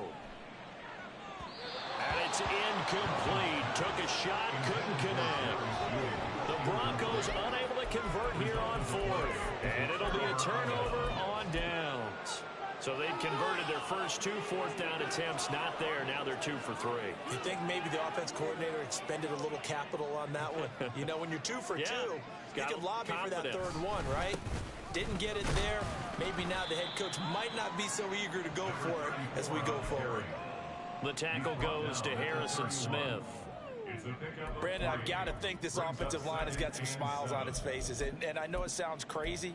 A: And it's incomplete. Took a shot, couldn't connect. The Broncos unable to convert here on fourth. And it'll be a turnover on downs. So they'd converted their first 2 fourth-down attempts. Not there. Now they're 2 for 3.
B: You think maybe the offense coordinator expended a little capital on that one? You know, when you're 2 for 2, you can lobby for that third one, right? Didn't get it there. Maybe now the head coach might not be so eager to go for it as we go forward.
A: The tackle goes to Harrison Smith.
D: Brandon, I've got to think this offensive line has got some smiles on its faces. And I know it sounds crazy,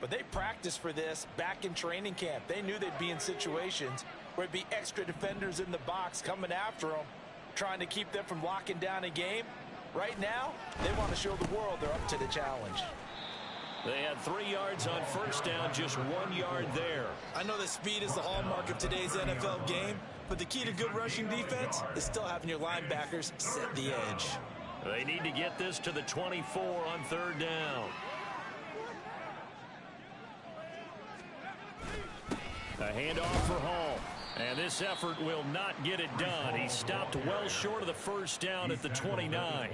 D: but they practiced for this back in training camp. They knew they'd be in situations where it'd be extra defenders in the box coming after them, trying to keep them from locking down a game. Right now, they want to show the world they're up to the challenge.
A: They had 3 yards on first down, just 1 yard there.
B: I know that speed is the hallmark of today's NFL game, but the key to good rushing defense is still having your linebackers set the edge.
A: They need to get this to the 24 on third down. A handoff for Hall. And this effort will not get it done. He stopped well short of the first down at the 29.
B: Now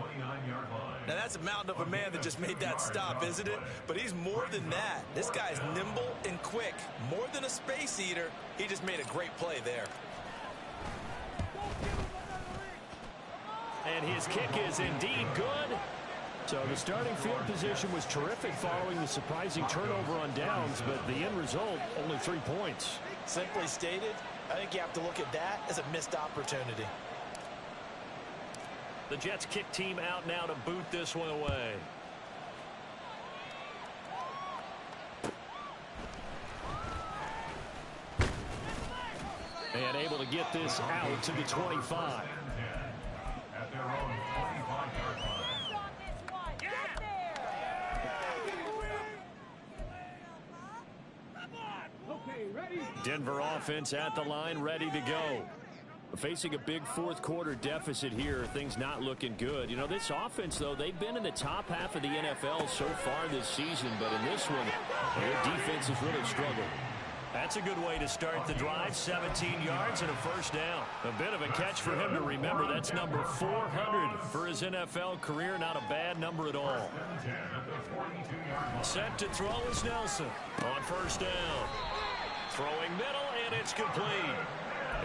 B: that's a mountain of a man that just made that stop, isn't it? But he's more than that. This guy's nimble and quick. More than a space eater, he just made a great play there.
A: And his kick is indeed good. So the starting field position was terrific following the surprising turnover on downs, but the end result, only 3 points.
D: Simply stated, I think you have to look at that as a missed opportunity.
A: The Jets kick team out now to boot this one away. And able to get this out to the 25.
C: At their own 25-yard line.
A: Denver offense at the line, ready to go. Facing a big fourth quarter deficit here, things not looking good. You know, this offense, though, they've been in the top half of the NFL so far this season, but in this one, their defense has really struggled. That's a good way to start the drive. 17 yards and a first down. A bit of a catch for him to remember. That's number 400 for his NFL career. Not a bad number at all. Set to throw is Nelson on first down. Throwing middle, and it's complete.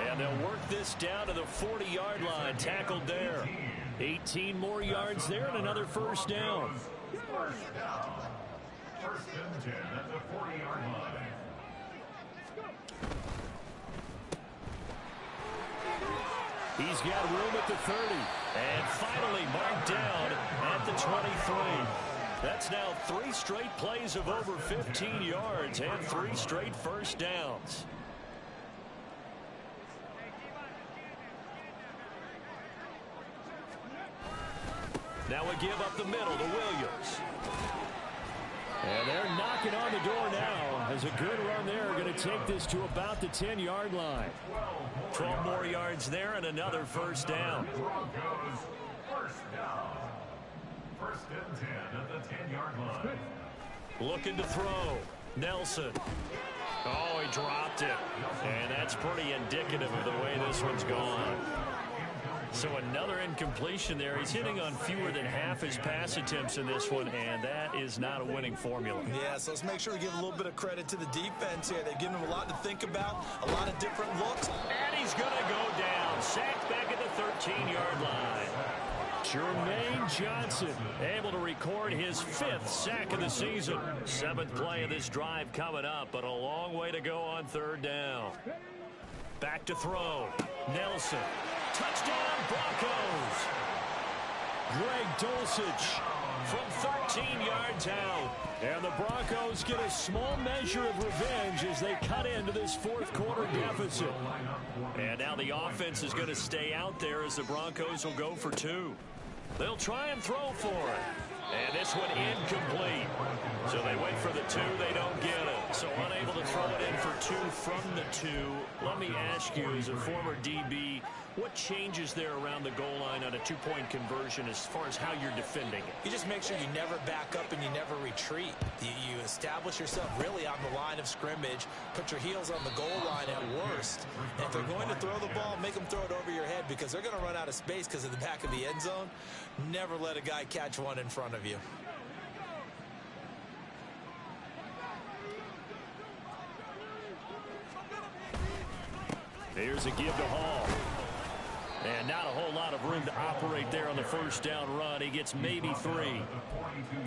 A: And they'll work this down to the 40-yard line. Tackled there. 18 more yards there and another first down.
C: First and 10 at the 40-yard line.
A: He's got room at the 30. And finally marked down at the 23. That's now 3 straight plays of over 15 yards and 3 straight first downs. Now we give up the middle to Williams. And they're knocking on the door now as a good run there. Going to take this to about the 10-yard line. 12 more yards there and another first down.
C: Broncos first down. First and 10 at the 10-yard line.
A: Looking to throw. Nelson. Oh, he dropped it. And that's pretty indicative of the way this one's gone. So another incompletion there. He's hitting on fewer than half his pass attempts in this one, and that is not a winning formula.
B: Yeah, so let's make sure we give a little bit of credit to the defense here. They've given him a lot to think about, a lot of different looks.
A: And he's going to go down. Sacked back at the 13-yard line. Jermaine Johnson able to record his 5th sack of the season. 7th play of this drive coming up, but a long way to go on third down. Back to throw. Nelson. Touchdown, Broncos. Greg Dulcich from 13 yards out. And the Broncos get a small measure of revenge as they cut into this fourth quarter deficit. And now the offense is going to stay out there as the Broncos will go for 2. They'll try and throw for it. And this one incomplete. So they went for the 2. They don't get it. So unable to throw it in for 2 from the 2. Let me ask you, as a former DB, what changes there around the goal line on a 2-point conversion as far as how you're defending it?
B: You just make sure you never back up and you never retreat. You establish yourself really on the line of scrimmage, put your heels on the goal line at worst. And if they're going to throw the ball, make them throw it over your head because they're going to run out of space because of the back of the end zone. Never let a guy catch one in front of you.
A: Here's a give to Hall. And not a whole lot of room to operate there on the first down run. He gets maybe 3.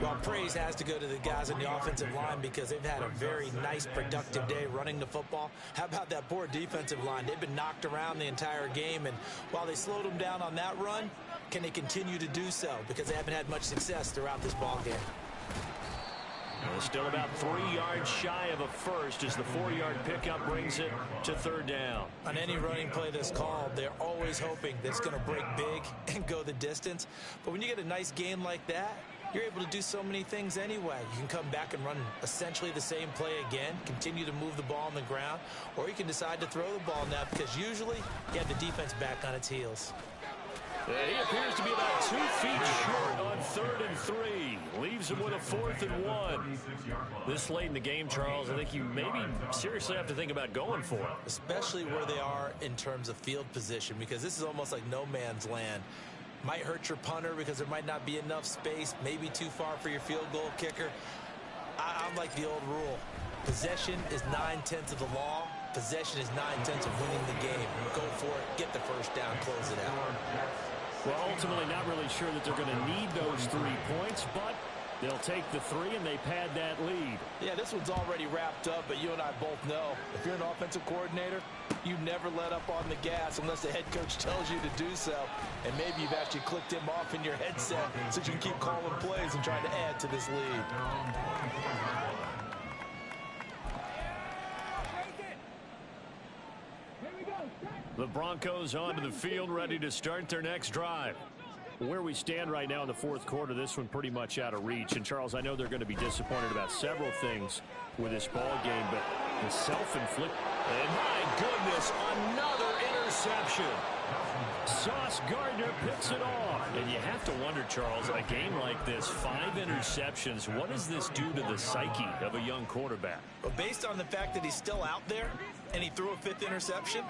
B: Well, praise has to go to the guys on the offensive line because they've had a very nice, productive day running the football. How about that poor defensive line? They've been knocked around the entire game, and while they slowed them down on that run, can they continue to do so? Because they haven't had much success throughout this ball game.
A: Well, still about 3 yards shy of a first as the 4-yard pickup brings it to 3rd down.
B: On any running play that's called, they're always hoping that it's going to break big and go the distance. But when you get a nice gain like that, you're able to do so many things anyway. You can come back and run essentially the same play again, continue to move the ball on the ground, or you can decide to throw the ball now because usually you have the defense back on its heels.
A: He appears to be about 2 feet short on 3rd and 3. Leaves him with a 4th and 1. This late in the game, Charles, I think you maybe seriously have to think about going for it.
B: Especially where they are in terms of field position, because this is almost like no man's land. Might hurt your punter because there might not be enough space, maybe too far for your field goal kicker. I'm like the old rule. Possession is 9/10 of the law. Possession is 9/10 of winning the game. Go for it, get the first down, close it out.
A: Well, ultimately not really sure that they're going to need those 3 points, but they'll take the 3 and they pad that lead.
D: Yeah, this one's already wrapped up, but you and I both know if you're an offensive coordinator, you never let up on the gas unless the head coach tells you to do so. And maybe you've actually clicked him off in your headset so you can keep calling plays and trying to add to this lead.
A: The Broncos onto the field, ready to start their next drive. Where we stand right now in the 4th quarter, this one pretty much out of reach. And, Charles, I know they're going to be disappointed about several things with this ball game, but the self-inflicted... And, my goodness, another interception. Sauce Gardner picks it off. And you have to wonder, Charles, a game like this, 5 interceptions, what does this do to the psyche of a young quarterback?
B: Well, based on the fact that he's still out there and he threw a 5th interception,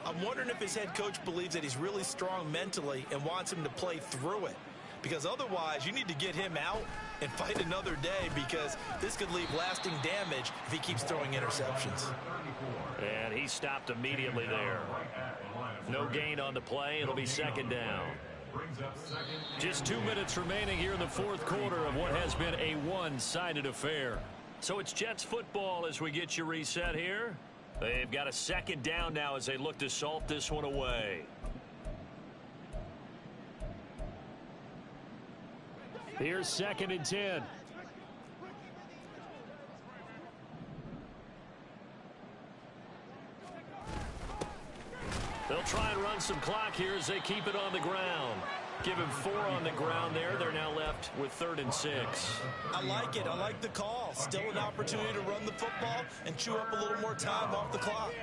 B: I'm wondering if his head coach believes that he's really strong mentally and wants him to play through it. Because otherwise, you need to get him out and fight another day because this could leave lasting damage if he keeps throwing interceptions.
A: And he stopped immediately there. No gain on the play. It'll be 2nd down. Just 2 minutes remaining here in the 4th quarter of what has been a one-sided affair. So it's Jets football as we get you reset here. They've got a 2nd down now as they look to salt this one away. Here's 2nd and 10. They'll try and run some clock here as they keep it on the ground. Give him 4 on the ground there. They're now left with 3rd and 6.
B: I like it. I like the call. Still an opportunity to run the football and chew up a little more time off the clock.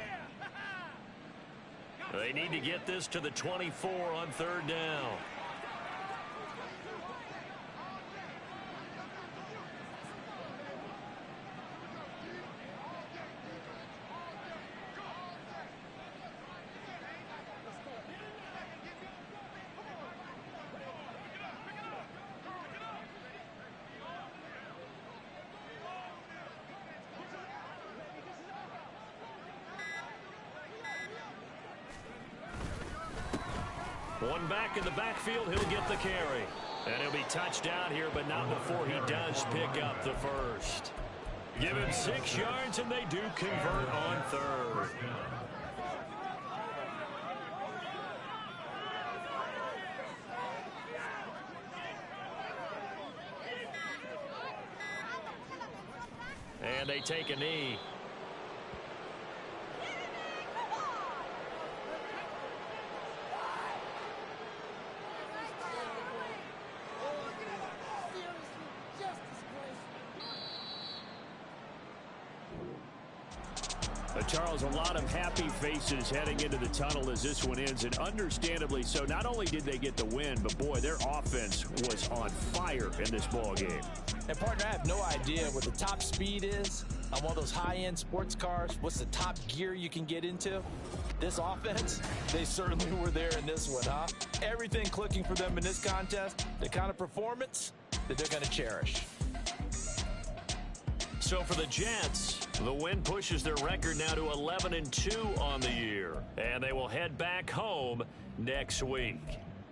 A: They need to get this to the 24 on 3rd down. One back in the backfield, he'll get the carry. And he'll be touched down here, but not before he does pick up the first. Give him 6 yards, and they do convert on 3rd. And they take a knee. Charles, a lot of happy faces heading into the tunnel as this one ends, and understandably so. Not only did they get the win, but boy, their offense was on fire in this ball game.
D: And partner, I have no idea what the top speed is on one of those high-end sports cars. What's the top gear you can get into? This offense, they certainly were there in this one, huh? Everything clicking for them in this contest, the kind of performance that they're going to cherish.
A: So for the Jets, the win pushes their record now to 11-2 on the year, and they will head back home next week.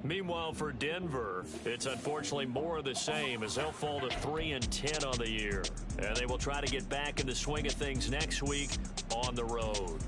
A: Meanwhile, for Denver, it's unfortunately more of the same as they'll fall to 3-10 on the year, and they will try to get back in the swing of things next week on the road.